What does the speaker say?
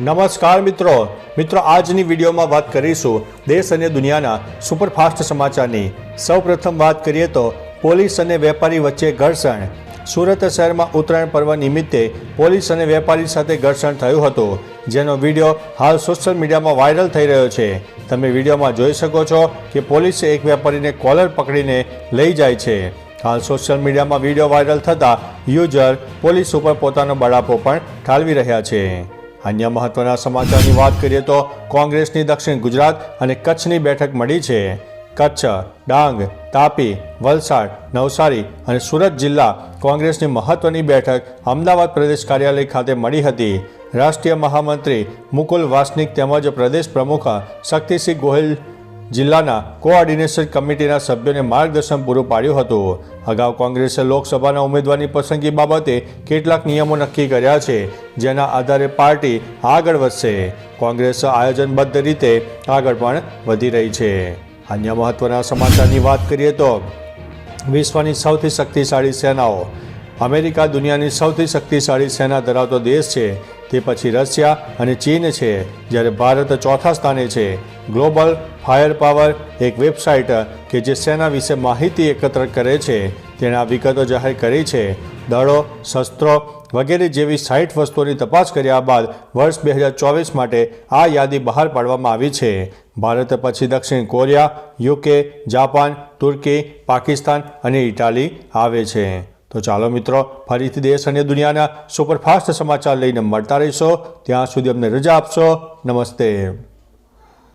નમસ્કાર મિત્રો આજની વિડીયોમાં વાત કરીશું દેશ અને દુનિયાના સુપરફાસ્ટ સમાચારની। સૌપ્રથમ વાત કરીએ તો પોલીસ અને વેપારી વચ્ચે ઘર્ષણ। સુરત શહેરમાં ઉત્તરાયણ પર્વ નિમિત્તે પોલીસ અને વેપારી સાથે ઘર્ષણ થયું હતું, જેનો વિડીયો હાલ સોશિયલ મીડિયામાં વાયરલ થઈ રહ્યો છે। તમે વિડીયોમાં જોઈ શકો છો કે પોલીસે એક વેપારીને કોલર પકડીને લઈ જાય છે। હાલ સોશિયલ મીડિયામાં વિડીયો વાયરલ થતાં યુઝર પોલીસ ઉપર પોતાનો બળાપો પણ ઠાલવી રહ્યા છે। અન્ય મહત્વના સમાચારની વાત કરીએ તો કોંગ્રેસની દક્ષિણ ગુજરાત અને કચ્છની બેઠક મળી છે। કચ્છ, ડાંગ, તાપી, વલસાડ, નવસારી અને સુરત જિલ્લા કોંગ્રેસની મહત્વની બેઠક અમદાવાદ પ્રદેશ કાર્યાલય ખાતે મળી હતી। રાષ્ટ્રીય મહામંત્રી મુકુલ વાસનિક તેમજ પ્રદેશ પ્રમુખ શક્તિસિંહ ગોહિલ જિલ્લાના કોઓર્ડિનેશન કમિટીના સભ્યોને માર્ગદર્શન પૂરું પાડ્યું હતું। અગાઉ કોંગ્રેસે લોકસભાના ઉમેદવારની પસંદગી બાબતે કેટલાક નિયમો નક્કી કર્યા છે, જેના આધારે પાર્ટી આગળ વધશે। કોંગ્રેસ આયોજનબદ્ધ રીતે આગળ પણ વધી રહી છે। અન્ય મહત્વના સમાચારની વાત કરીએ તો વિશ્વની સૌથી શક્તિશાળી સેનાઓ। અમેરિકા દુનિયાની સૌથી શક્તિશાળી સેના ધરાવતો દેશ છે, તે પછી રશિયા અને ચીન છે, જ્યારે ભારત ચોથા સ્થાને છે। ગ્લોબલ ફાયર પાવર એક વેબસાઇટ કે જે સેના વિશે માહિતી એકત્ર કરે છે, તેણે આ વિગતો જાહેર કરી છે। દળો, શસ્ત્રો વગેરે જેવી 60 વસ્તુઓની તપાસ કર્યા બાદ વર્ષ 2024 માટે આ યાદી બહાર પાડવામાં આવી છે। ભારત પછી દક્ષિણ કોરિયા, યુકે, જાપાન, તુર્કી, પાકિસ્તાન અને ઇટાલી આવે છે। તો ચાલો મિત્રો, ફરીથી દેશ અને દુનિયાના સુપરફાસ્ટ સમાચાર લઈને મળતા રહીશો। ત્યાં સુધી અમને રજા આપશો। નમસ્તે।